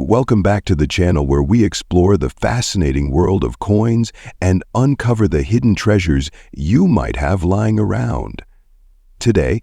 Welcome back to the channel where we explore the fascinating world of coins and uncover the hidden treasures you might have lying around. Today,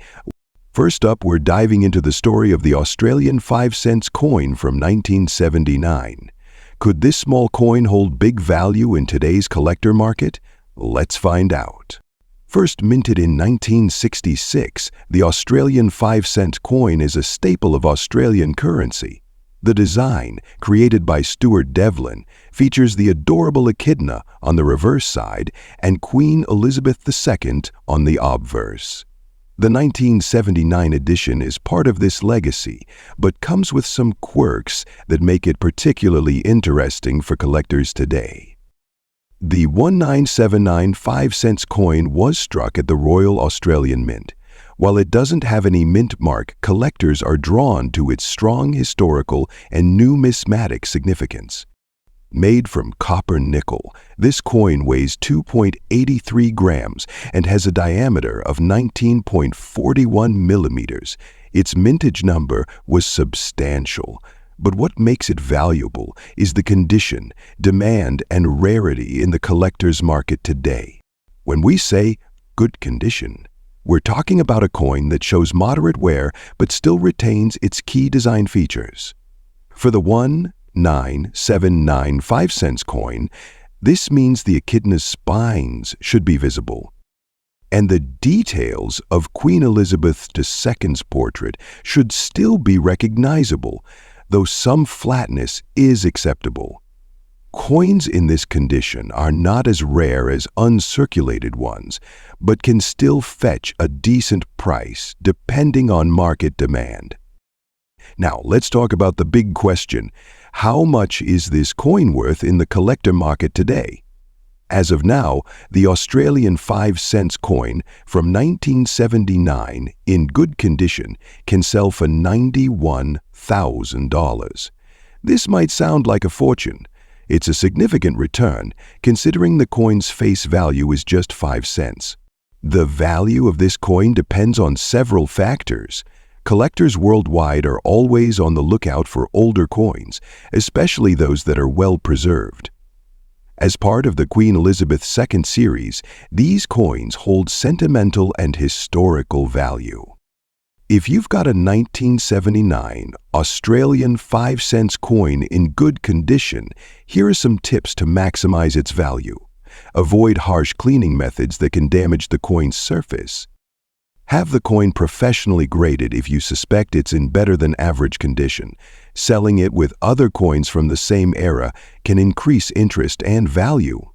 first up, we're diving into the story of the Australian 5-cent coin from 1979. Could this small coin hold big value in today's collector market? Let's find out. First minted in 1966, the Australian 5-cent coin is a staple of Australian currency. The design, created by Stuart Devlin, features the adorable echidna on the reverse side and Queen Elizabeth II on the obverse. The 1979 edition is part of this legacy, but comes with some quirks that make it particularly interesting for collectors today. The 1979 5-cent coin was struck at the Royal Australian Mint. While it doesn't have any mint mark, collectors are drawn to its strong historical and numismatic significance. Made from copper nickel, this coin weighs 2.83 grams and has a diameter of 19.41 millimeters. Its mintage number was substantial. But what makes it valuable is the condition, demand, and rarity in the collector's market today. When we say good condition, we're talking about a coin that shows moderate wear but still retains its key design features. For the 1979 5-cent coin, this means the echidna's spines should be visible, and the details of Queen Elizabeth II's portrait should still be recognizable, though some flatness is acceptable. Coins in this condition are not as rare as uncirculated ones, but can still fetch a decent price depending on market demand. Now, let's talk about the big question: how much is this coin worth in the collector market today? As of now, the Australian 5-cent coin from 1979 in good condition can sell for $91,000. This might sound like a fortune. It's a significant return, considering the coin's face value is just 5 cents. The value of this coin depends on several factors. Collectors worldwide are always on the lookout for older coins, especially those that are well preserved. As part of the Queen Elizabeth II series, these coins hold sentimental and historical value. If you've got a 1979 Australian 5-cent coin in good condition, here are some tips to maximize its value. Avoid harsh cleaning methods that can damage the coin's surface. Have the coin professionally graded if you suspect it's in better than average condition. Selling it with other coins from the same era can increase interest and value.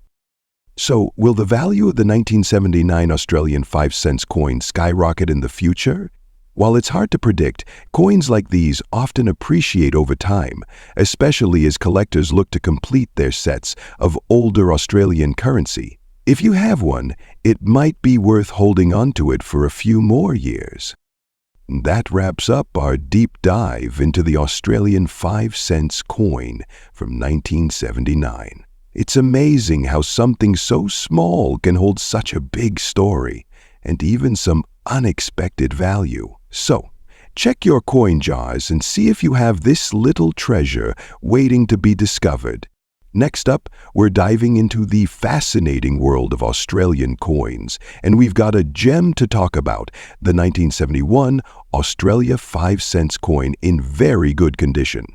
So, will the value of the 1979 Australian 5-cent coin skyrocket in the future? While it's hard to predict, coins like these often appreciate over time, especially as collectors look to complete their sets of older Australian currency. If you have one, it might be worth holding onto it for a few more years. That wraps up our deep dive into the Australian 5-cent coin from 1979. It's amazing how something so small can hold such a big story, and even some unexpected value. So, check your coin jars and see if you have this little treasure waiting to be discovered. Next up, we're diving into the fascinating world of Australian coins, and we've got a gem to talk about: the 1971 Australia 5-cent coin in very good condition.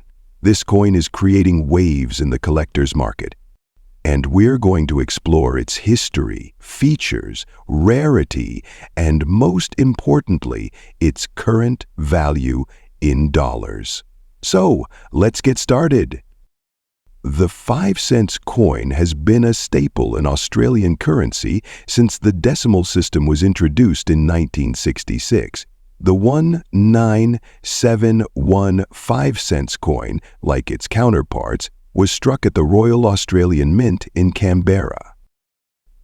This coin is creating waves in the collector's market, and we're going to explore its history, features, rarity, and most importantly, its current value in dollars. So, let's get started. The 5-cent coin has been a staple in Australian currency since the decimal system was introduced in 1966. The 1971 5-cent coin, like its counterparts, was struck at the Royal Australian Mint in Canberra.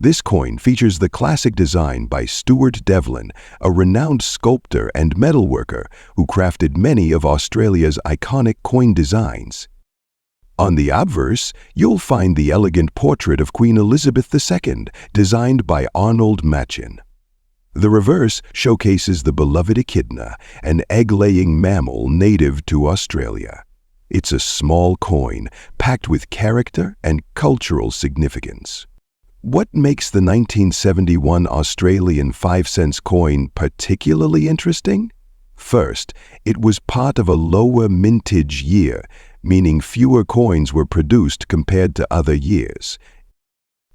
This coin features the classic design by Stuart Devlin, a renowned sculptor and metalworker who crafted many of Australia's iconic coin designs. On the obverse, you'll find the elegant portrait of Queen Elizabeth II, designed by Arnold Machin. The reverse showcases the beloved echidna, an egg-laying mammal native to Australia. It's a small coin packed with character and cultural significance. What makes the 1971 Australian 5-cent coin particularly interesting? First, it was part of a lower mintage year, meaning fewer coins were produced compared to other years.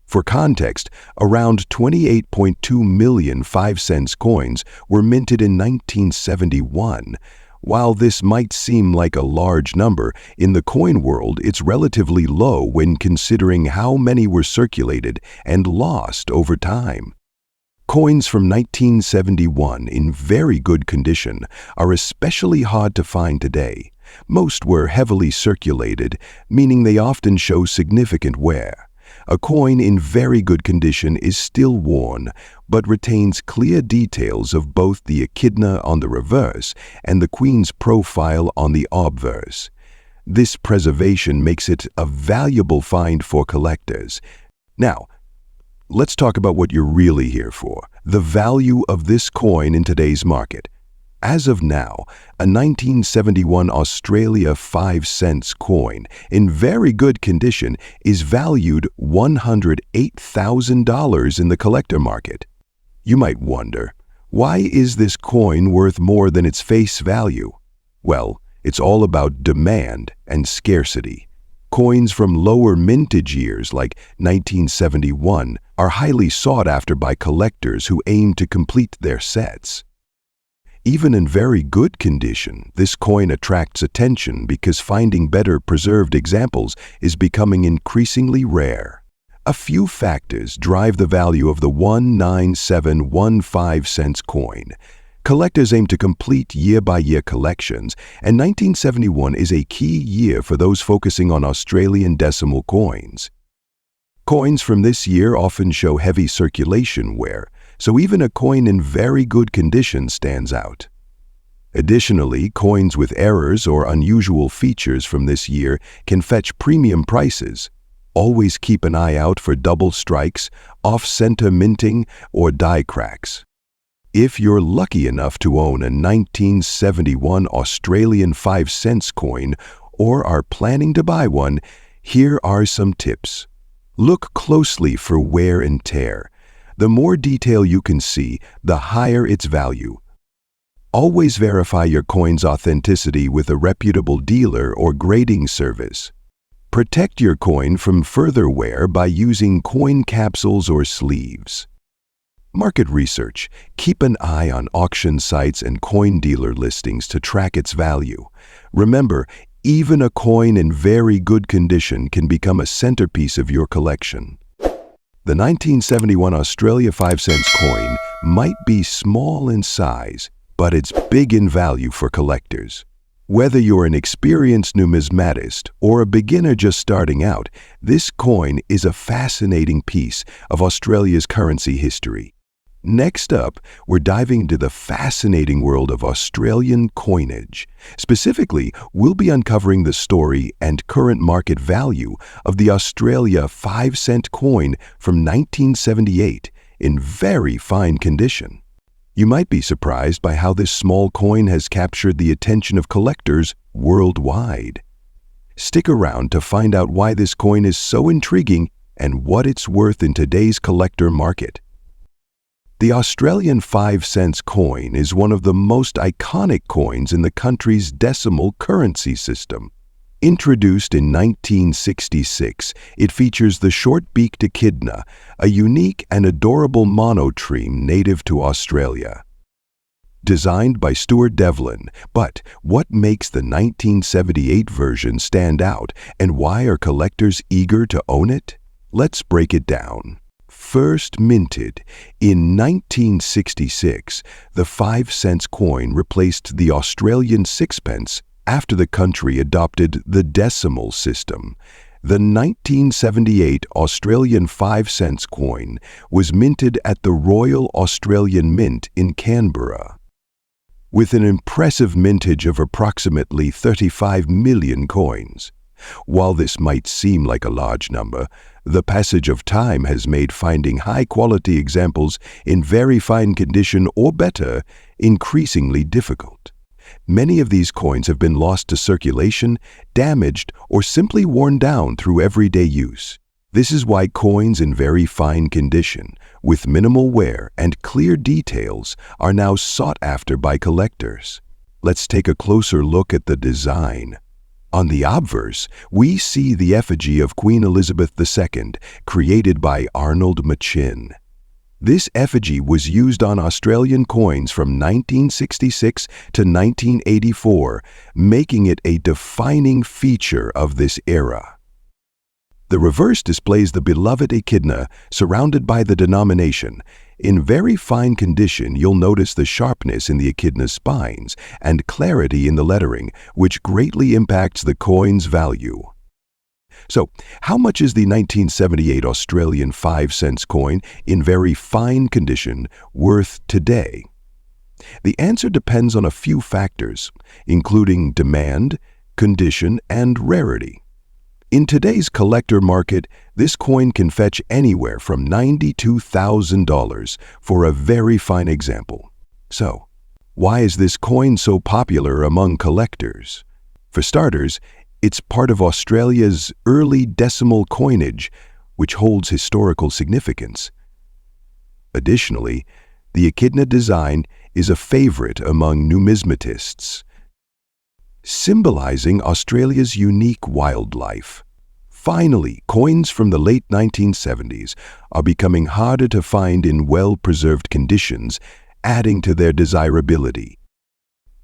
For context, around 28.2 million 5-cent coins were minted in 1971. While this might seem like a large number, in the coin world it's relatively low when considering how many were circulated and lost over time. Coins from 1971 in very good condition are especially hard to find today. Most were heavily circulated, meaning they often show significant wear. A coin in very good condition is still worn, but retains clear details of both the echidna on the reverse and the queen's profile on the obverse. This preservation makes it a valuable find for collectors. Now, let's talk about what you're really here for, the value of this coin in today's market. As of now, a 1971 Australia 5-cent coin in very good condition is valued $108,000 in the collector market. You might wonder, why is this coin worth more than its face value? Well, it's all about demand and scarcity. Coins from lower mintage years like 1971 are highly sought after by collectors who aim to complete their sets. Even in very good condition, this coin attracts attention because finding better preserved examples is becoming increasingly rare. A few factors drive the value of the 19715 coin. Collectors aim to complete year-by-year collections, and 1971 is a key year for those focusing on Australian decimal coins. Coins from this year often show heavy circulation wear, so even a coin in very good condition stands out. Additionally, coins with errors or unusual features from this year can fetch premium prices. Always keep an eye out for double strikes, off-center minting, or die cracks. If you're lucky enough to own a 1971 Australian 5-cent coin or are planning to buy one, here are some tips. Look closely for wear and tear. The more detail you can see, the higher its value. Always verify your coin's authenticity with a reputable dealer or grading service. Protect your coin from further wear by using coin capsules or sleeves. Market research. Keep an eye on auction sites and coin dealer listings to track its value. Remember, even a coin in very good condition can become a centerpiece of your collection. The 1971 Australia 5-cent coin might be small in size, but it's big in value for collectors. Whether you're an experienced numismatist or a beginner just starting out, this coin is a fascinating piece of Australia's currency history. Next up, we're diving into the fascinating world of Australian coinage. Specifically, we'll be uncovering the story and current market value of the Australia 5-cent coin from 1978 in very fine condition. You might be surprised by how this small coin has captured the attention of collectors worldwide. Stick around to find out why this coin is so intriguing and what it's worth in today's collector market. The Australian 5-cent coin is one of the most iconic coins in the country's decimal currency system. Introduced in 1966, it features the short-beaked echidna, a unique and adorable monotreme native to Australia. Designed by Stuart Devlin, but what makes the 1978 version stand out and why are collectors eager to own it? Let's break it down. First minted in 1966, the 5-cent coin replaced the Australian sixpence after the country adopted the decimal system. The 1978 Australian 5-cent coin was minted at the Royal Australian Mint in Canberra. With an impressive mintage of approximately 35 million coins. While this might seem like a large number, the passage of time has made finding high-quality examples in very fine condition or better increasingly difficult. Many of these coins have been lost to circulation, damaged, or simply worn down through everyday use. This is why coins in very fine condition, with minimal wear and clear details, are now sought after by collectors. Let's take a closer look at the design. On the obverse, we see the effigy of Queen Elizabeth II, created by Arnold Machin. This effigy was used on Australian coins from 1966 to 1984, making it a defining feature of this era. The reverse displays the beloved echidna surrounded by the denomination. In very fine condition, you'll notice the sharpness in the echidna's spines and clarity in the lettering, which greatly impacts the coin's value. So, how much is the 1978 Australian 5-cent coin in very fine condition worth today? The answer depends on a few factors, including demand, condition, and rarity. In today's collector market, this coin can fetch anywhere from $92,000 for a very fine example. So, why is this coin so popular among collectors? For starters, it's part of Australia's early decimal coinage, which holds historical significance. Additionally, the echidna design is a favorite among numismatists, symbolizing Australia's unique wildlife. Finally, coins from the late 1970s are becoming harder to find in well-preserved conditions, adding to their desirability.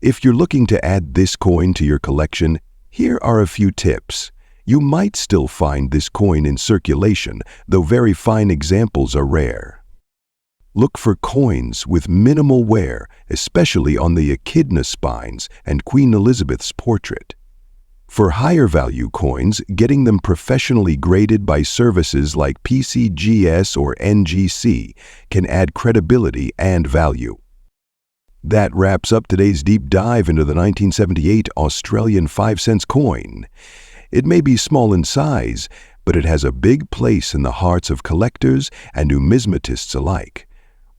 If you're looking to add this coin to your collection, here are a few tips. You might still find this coin in circulation, though very fine examples are rare. Look for coins with minimal wear, especially on the echidna spines and Queen Elizabeth's portrait. For higher value coins, getting them professionally graded by services like PCGS or NGC can add credibility and value. That wraps up today's deep dive into the 1978 Australian 5-cent coin. It may be small in size, but it has a big place in the hearts of collectors and numismatists alike.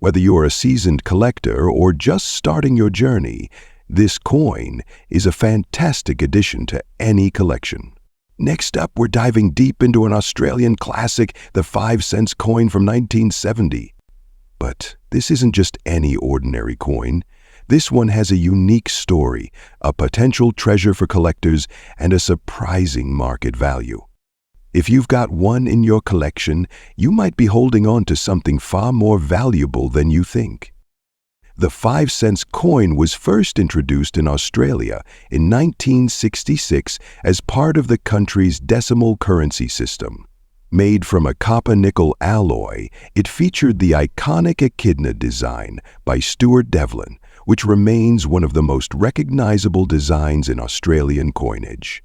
Whether you're a seasoned collector or just starting your journey, this coin is a fantastic addition to any collection. Next up, we're diving deep into an Australian classic, the 5-cent coin from 1970. But this isn't just any ordinary coin. This one has a unique story, a potential treasure for collectors, and a surprising market value. If you've got one in your collection, you might be holding on to something far more valuable than you think. The 5-cent coin was first introduced in Australia in 1966 as part of the country's decimal currency system. Made from a copper-nickel alloy, it featured the iconic echidna design by Stuart Devlin, which remains one of the most recognizable designs in Australian coinage.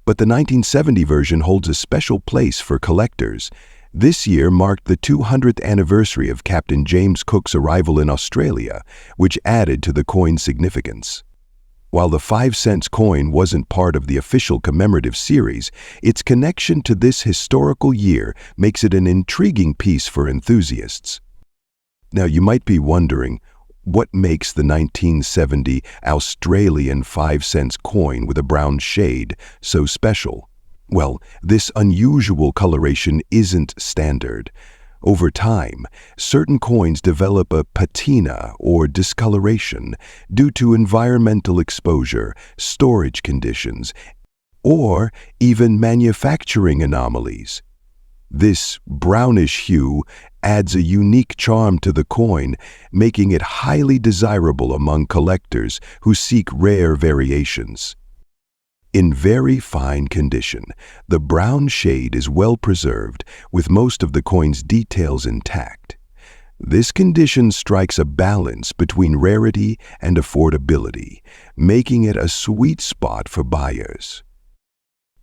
But the 1970 version holds a special place for collectors. This year marked the 200th anniversary of Captain James Cook's arrival in Australia, which added to the coin's significance. While the 5-cent coin wasn't part of the official commemorative series, its connection to this historical year makes it an intriguing piece for enthusiasts. Now, you might be wondering, what makes the 1970 Australian 5-cent coin with a brown shade so special? Well, this unusual coloration isn't standard. Over time, certain coins develop a patina or discoloration due to environmental exposure, storage conditions, or even manufacturing anomalies. This brownish hue adds a unique charm to the coin, making it highly desirable among collectors who seek rare variations. In very fine condition, the brown shade is well preserved, with most of the coin's details intact. This condition strikes a balance between rarity and affordability, making it a sweet spot for buyers.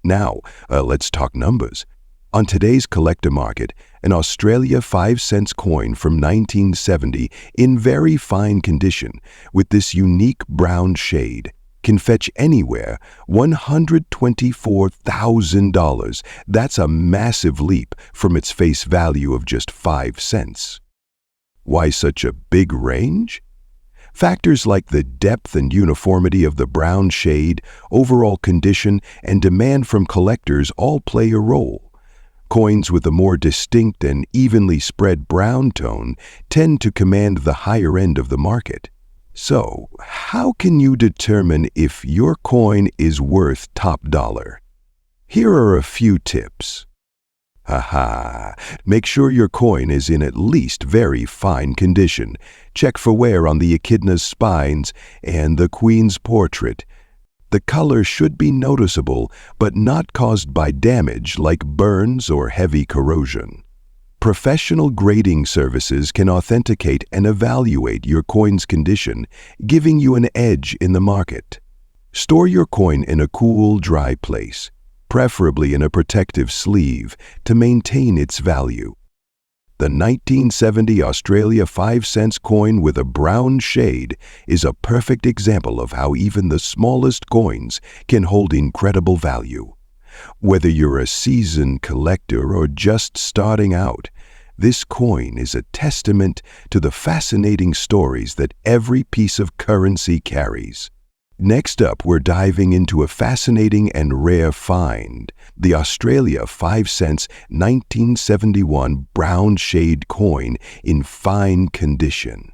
Now, let's talk numbers. On today's collector market, an Australia 5-cent coin from 1970 in very fine condition, with this unique brown shade, can fetch anywhere $124,000. That's a massive leap from its face value of just 5 cents. Why such a big range? Factors like the depth and uniformity of the brown shade, overall condition, and demand from collectors all play a role. Coins with a more distinct and evenly spread brown tone tend to command the higher end of the market. So, how can you determine if your coin is worth top dollar? Here are a few tips. Make sure your coin is in at least very fine condition. Check for wear on the echidna's spines and the queen's portrait. The color should be noticeable, but not caused by damage like burns or heavy corrosion. Professional grading services can authenticate and evaluate your coin's condition, giving you an edge in the market. Store your coin in a cool, dry place, preferably in a protective sleeve, to maintain its value. The 1970 Australia 5-cent coin with a brown shade is a perfect example of how even the smallest coins can hold incredible value. Whether you're a seasoned collector or just starting out, this coin is a testament to the fascinating stories that every piece of currency carries. Next up, we're diving into a fascinating and rare find, the Australia 5 cents 1971 brown shade coin in fine condition.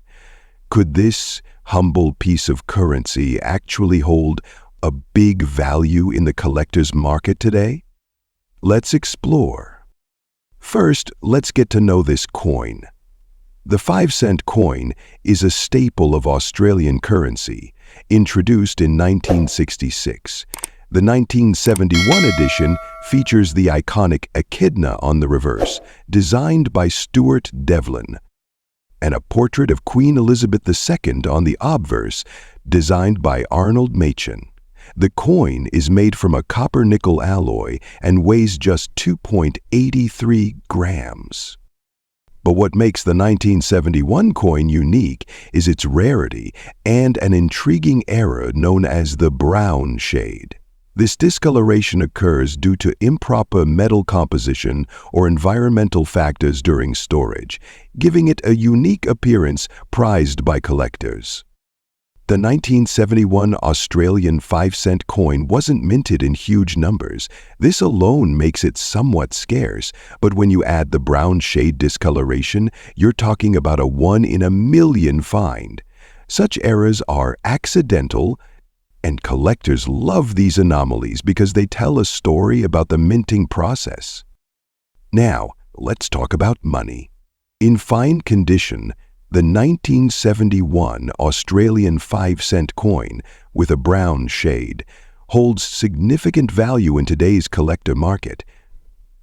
Could this humble piece of currency actually hold a big value in the collector's market today? Let's explore. First, let's get to know this coin. The 5-cent coin is a staple of Australian currency, introduced in 1966. The 1971 edition features the iconic echidna on the reverse, designed by Stuart Devlin, and a portrait of Queen Elizabeth II on the obverse, designed by Arnold Machen. The coin is made from a copper-nickel alloy and weighs just 2.83 grams. But what makes the 1971 coin unique is its rarity and an intriguing error known as the brown shade. This discoloration occurs due to improper metal composition or environmental factors during storage, giving it a unique appearance prized by collectors. The 1971 Australian 5-cent coin wasn't minted in huge numbers. This alone makes it somewhat scarce, but when you add the brown shade discoloration, you're talking about a 1 in a million find. Such errors are accidental, and collectors love these anomalies because they tell a story about the minting process. Now, let's talk about money. In fine condition, the 1971 Australian 5-cent coin with a brown shade holds significant value in today's collector market.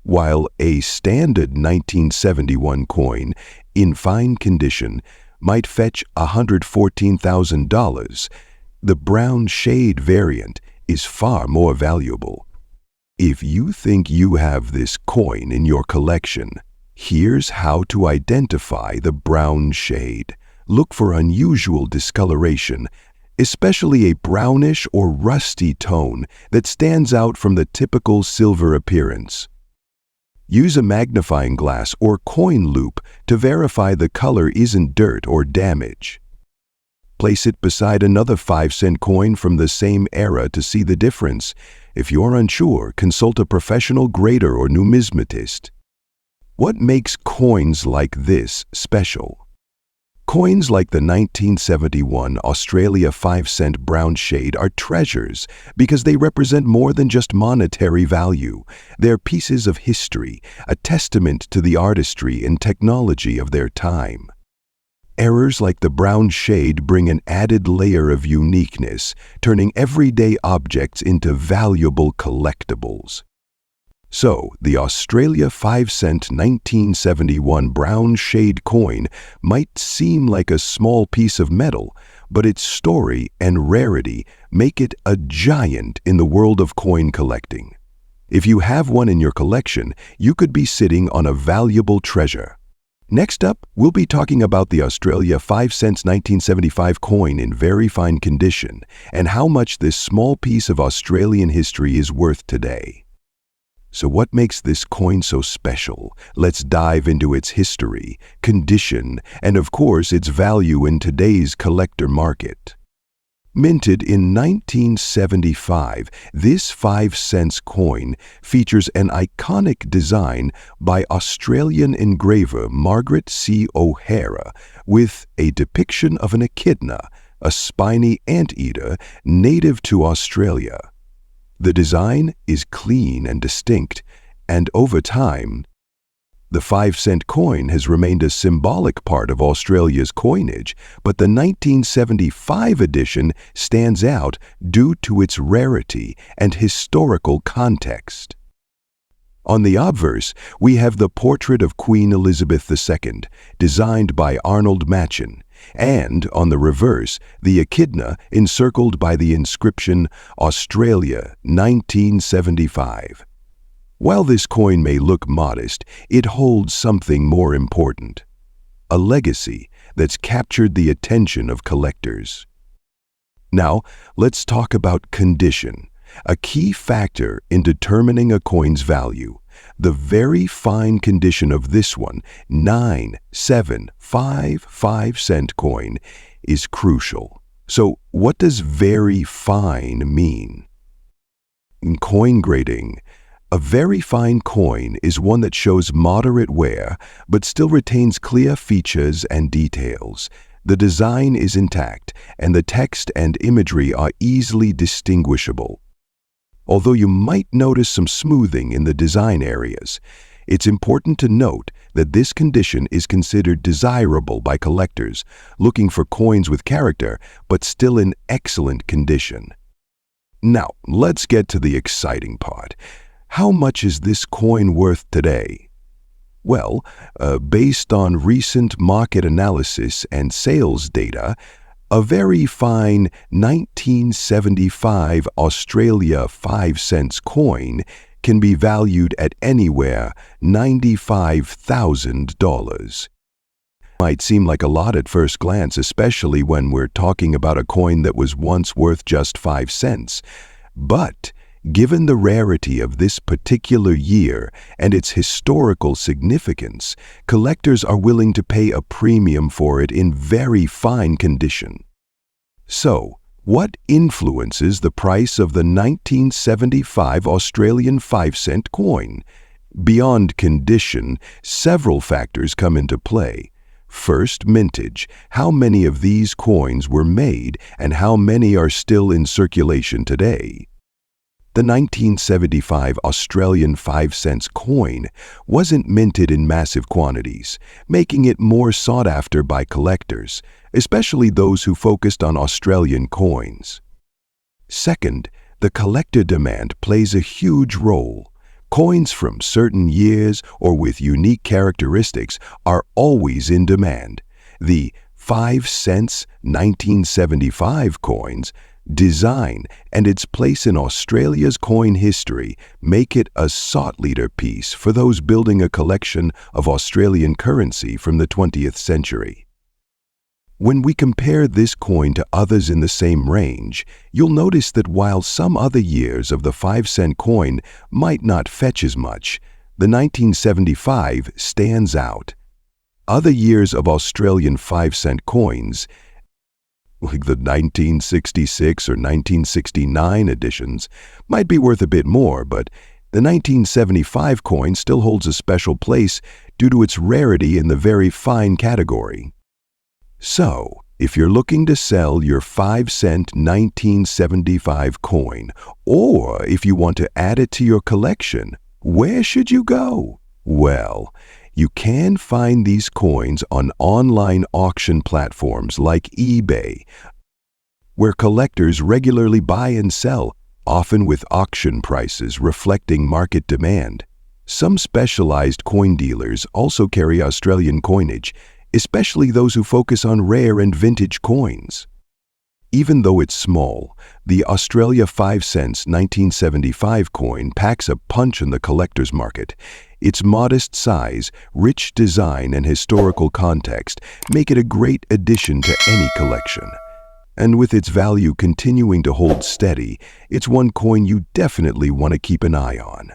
While a standard 1971 coin in fine condition might fetch $114,000, the brown shade variant is far more valuable. If you think you have this coin in your collection, here's how to identify the brown shade. Look for unusual discoloration, especially a brownish or rusty tone that stands out from the typical silver appearance. Use a magnifying glass or coin loop to verify the color isn't dirt or damage. Place it beside another 5-cent coin from the same era to see the difference. If you're unsure, consult a professional grader or numismatist. What makes coins like this special? Coins like the 1971 Australia 5-cent brown shade are treasures because they represent more than just monetary value. They're pieces of history, a testament to the artistry and technology of their time. Errors like the brown shade bring an added layer of uniqueness, turning everyday objects into valuable collectibles. So, the Australia 5-cent 1971 brown shade coin might seem like a small piece of metal, but its story and rarity make it a giant in the world of coin collecting. If you have one in your collection, you could be sitting on a valuable treasure. Next up, we'll be talking about the Australia 5 cents 1975 coin in very fine condition and how much this small piece of Australian history is worth today. So what makes this coin so special? Let's dive into its history, condition, and of course its value in today's collector market. Minted in 1975, this 5-cent coin features an iconic design by Australian engraver Margaret C. O'Hara with a depiction of an echidna, a spiny anteater native to Australia. The design is clean and distinct, and over time, the 5-cent coin has remained a symbolic part of Australia's coinage, but the 1975 edition stands out due to its rarity and historical context. On the obverse, we have the portrait of Queen Elizabeth II, designed by Arnold Machin, and on the reverse, the echidna encircled by the inscription Australia 1975. While this coin may look modest, it holds something more important: a legacy that's captured the attention of collectors. Now, let's talk about condition, a key factor in determining a coin's value. The very fine condition of this one, 9755-cent coin, is crucial. So, what does very fine mean? In coin grading, a very fine coin is one that shows moderate wear but still retains clear features and details. The design is intact, and the text and imagery are easily distinguishable. Although you might notice some smoothing in the design areas, it's important to note that this condition is considered desirable by collectors looking for coins with character but still in excellent condition. Now, let's get to the exciting part. How much is this coin worth today? Well, based on recent market analysis and sales data, a very fine 1975 Australia 5-cent coin can be valued at anywhere $95,000. Might seem like a lot at first glance, especially when we're talking about a coin that was once worth just 5 cents. But given the rarity of this particular year and its historical significance, collectors are willing to pay a premium for it in very fine condition. So, what influences the price of the 1975 Australian 5-cent coin? Beyond condition, several factors come into play. First, mintage. How many of these coins were made and how many are still in circulation today? The 1975 Australian 5-cent coin wasn't minted in massive quantities, making it more sought after by collectors, especially those who focused on Australian coins. Second, the collector demand plays a huge role. Coins from certain years or with unique characteristics are always in demand. The 5 cents 1975 coins, design, and its place in Australia's coin history make it a sought-leader piece for those building a collection of Australian currency from the 20th century. When we compare this coin to others in the same range, you'll notice that while some other years of the 5-cent coin might not fetch as much, the 1975 stands out. Other years of Australian 5-cent coins, like the 1966 or 1969 editions, might be worth a bit more, but the 1975 coin still holds a special place due to its rarity in the very fine category. So, if you're looking to sell your 5-cent 1975 coin, or if you want to add it to your collection, where should you go? Well, you can find these coins on online auction platforms like eBay, where collectors regularly buy and sell, often with auction prices reflecting market demand. Some specialized coin dealers also carry Australian coinage, especially those who focus on rare and vintage coins. Even though it's small, the Australia 5 cents 1975 coin packs a punch in the collector's market. Its modest size, rich design, and historical context make it a great addition to any collection. And with its value continuing to hold steady, it's one coin you definitely want to keep an eye on.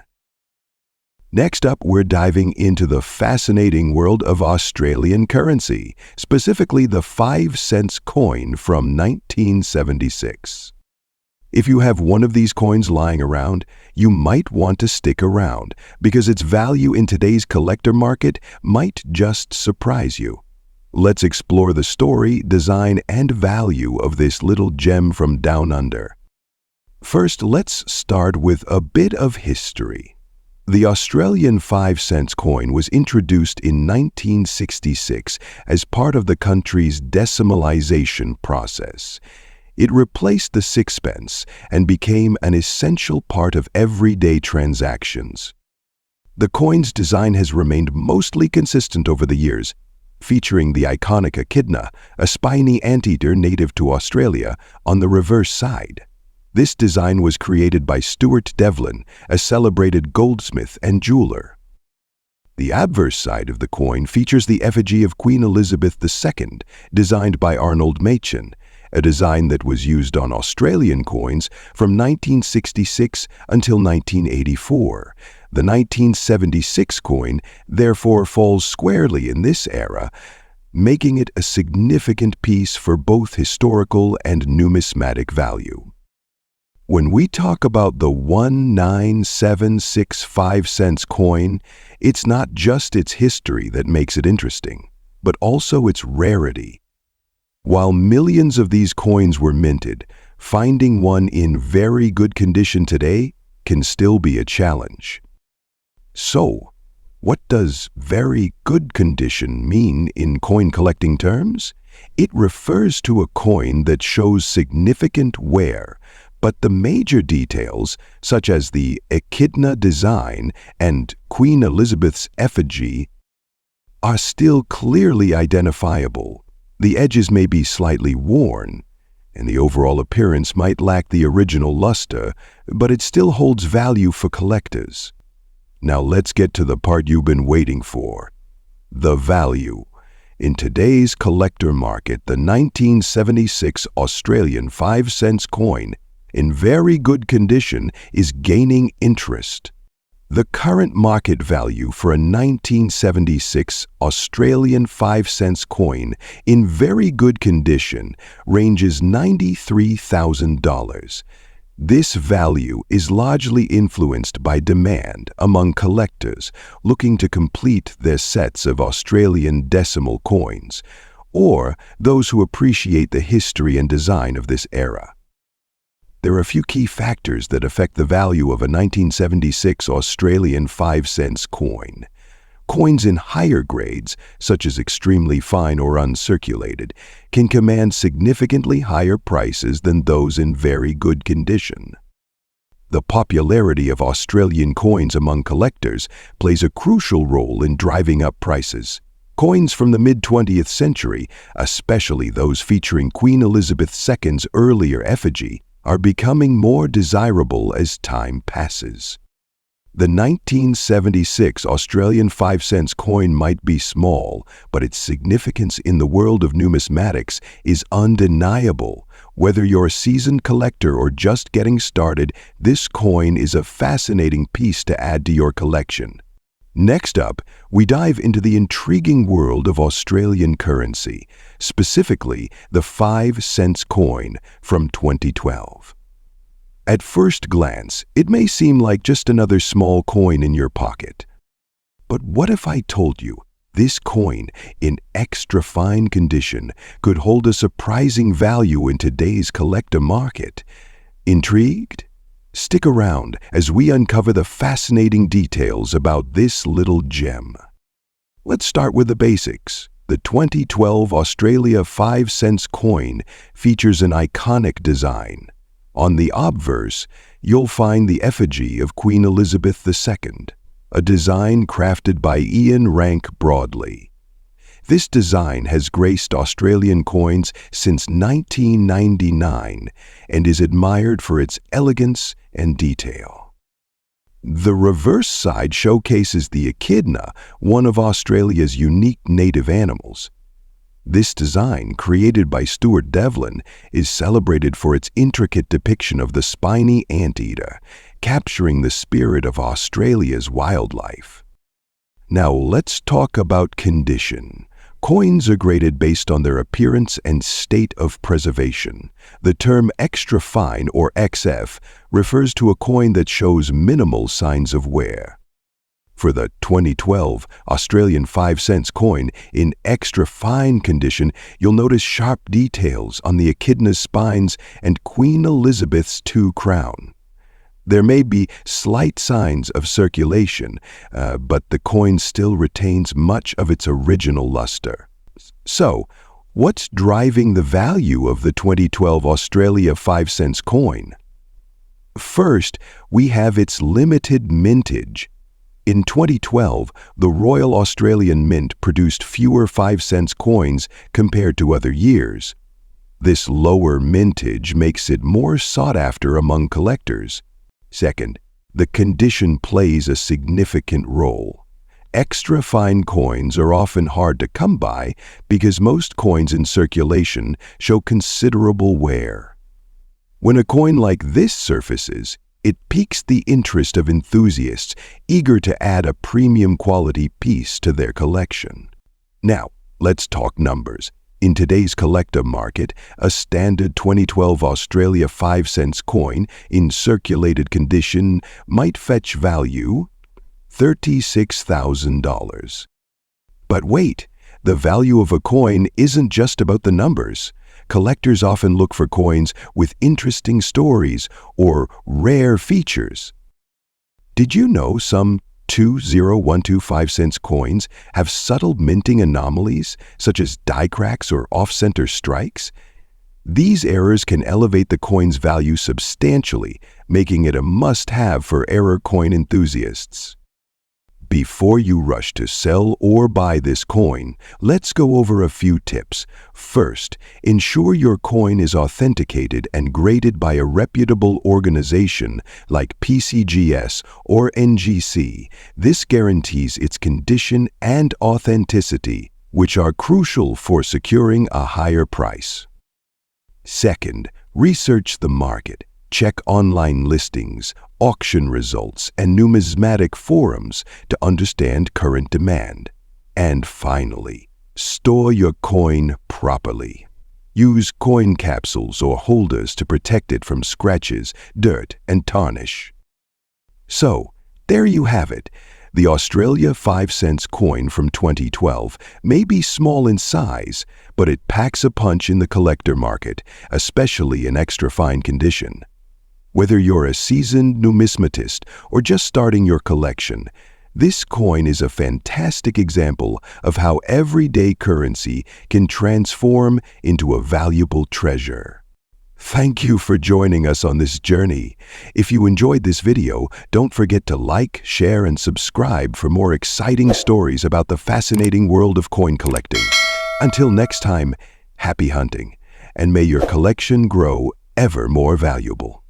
Next up, we're diving into the fascinating world of Australian currency, specifically the 5-cent coin from 1976. If you have one of these coins lying around, you might want to stick around because its value in today's collector market might just surprise you. Let's explore the story, design, and value of this little gem from down under. First, let's start with a bit of history. The Australian 5-cent coin was introduced in 1966 as part of the country's decimalisation process. It replaced the sixpence and became an essential part of everyday transactions. The coin's design has remained mostly consistent over the years, featuring the iconic echidna, a spiny anteater native to Australia, on the reverse side. This design was created by Stuart Devlin, a celebrated goldsmith and jeweler. The obverse side of the coin features the effigy of Queen Elizabeth II, designed by Arnold Machin, a design that was used on Australian coins from 1966 until 1984. The 1976 coin therefore falls squarely in this era, making it a significant piece for both historical and numismatic value. When we talk about the 19765 cents coin, it's not just its history that makes it interesting, but also its rarity. While millions of these coins were minted, finding one in very good condition today can still be a challenge. So, what does very good condition mean in coin collecting terms? It refers to a coin that shows significant wear, but the major details, such as the echidna design and Queen Elizabeth's effigy, are still clearly identifiable. The edges may be slightly worn, and the overall appearance might lack the original luster, but it still holds value for collectors. Now let's get to the part you've been waiting for: the value. In today's collector market, the 1976 Australian 5-cent coin in very good condition is gaining interest. The current market value for a 1976 Australian 5-cent coin in very good condition ranges $93,000. This value is largely influenced by demand among collectors looking to complete their sets of Australian decimal coins, or those who appreciate the history and design of this era. There are a few key factors that affect the value of a 1976 Australian 5-cent coin. Coins in higher grades, such as extremely fine or uncirculated, can command significantly higher prices than those in very good condition. The popularity of Australian coins among collectors plays a crucial role in driving up prices. Coins from the mid-20th century, especially those featuring Queen Elizabeth II's earlier effigy, are becoming more desirable as time passes. The 1976 Australian 5-cent coin might be small, but its significance in the world of numismatics is undeniable. Whether you're a seasoned collector or just getting started, this coin is a fascinating piece to add to your collection. Next up, we dive into the intriguing world of Australian currency, specifically the 5-cent coin from 2012. At first glance, it may seem like just another small coin in your pocket. But what if I told you this coin, in extra fine condition, could hold a surprising value in today's collector market? Intrigued? Stick around as we uncover the fascinating details about this little gem. Let's start with the basics. The 2012 Australia 5-cent coin features an iconic design. On the obverse, you'll find the effigy of Queen Elizabeth II, a design crafted by Ian Rank Broadley. This design has graced Australian coins since 1999 and is admired for its elegance and detail. The reverse side showcases the echidna, one of Australia's unique native animals. This design, created by Stuart Devlin, is celebrated for its intricate depiction of the spiny anteater, capturing the spirit of Australia's wildlife. Now let's talk about condition. Coins are graded based on their appearance and state of preservation. The term extra fine, or XF, refers to a coin that shows minimal signs of wear. For the 2012 Australian 5-cent coin in extra fine condition, you'll notice sharp details on the echidna spines and Queen Elizabeth's II crown. There may be slight signs of circulation, but the coin still retains much of its original luster. So, what's driving the value of the 2012 Australia 5-cent coin? First, we have its limited mintage. In 2012, the Royal Australian Mint produced fewer 5-cent coins compared to other years. This lower mintage makes it more sought after among collectors. Second, the condition plays a significant role. Extra fine coins are often hard to come by because most coins in circulation show considerable wear. When a coin like this surfaces, it piques the interest of enthusiasts eager to add a premium quality piece to their collection. Now, let's talk numbers. In today's collector market, a standard 2012 Australia 5-cent coin in circulated condition might fetch value $36,000. But wait, the value of a coin isn't just about the numbers. Collectors often look for coins with interesting stories or rare features. Did you know some 20125-cent coins have subtle minting anomalies, such as die cracks or off-center strikes? These errors can elevate the coin's value substantially, making it a must-have for error coin enthusiasts. Before you rush to sell or buy this coin, let's go over a few tips. First, ensure your coin is authenticated and graded by a reputable organization like PCGS or NGC. This guarantees its condition and authenticity, which are crucial for securing a higher price. Second, research the market. Check online listings, auction results, and numismatic forums to understand current demand. And finally, store your coin properly. Use coin capsules or holders to protect it from scratches, dirt, and tarnish. So, there you have it. The Australia 5-cent coin from 2012 may be small in size, but it packs a punch in the collector market, especially in extra fine condition. Whether you're a seasoned numismatist or just starting your collection, this coin is a fantastic example of how everyday currency can transform into a valuable treasure. Thank you for joining us on this journey. If you enjoyed this video, don't forget to like, share, and subscribe for more exciting stories about the fascinating world of coin collecting. Until next time, happy hunting, and may your collection grow ever more valuable.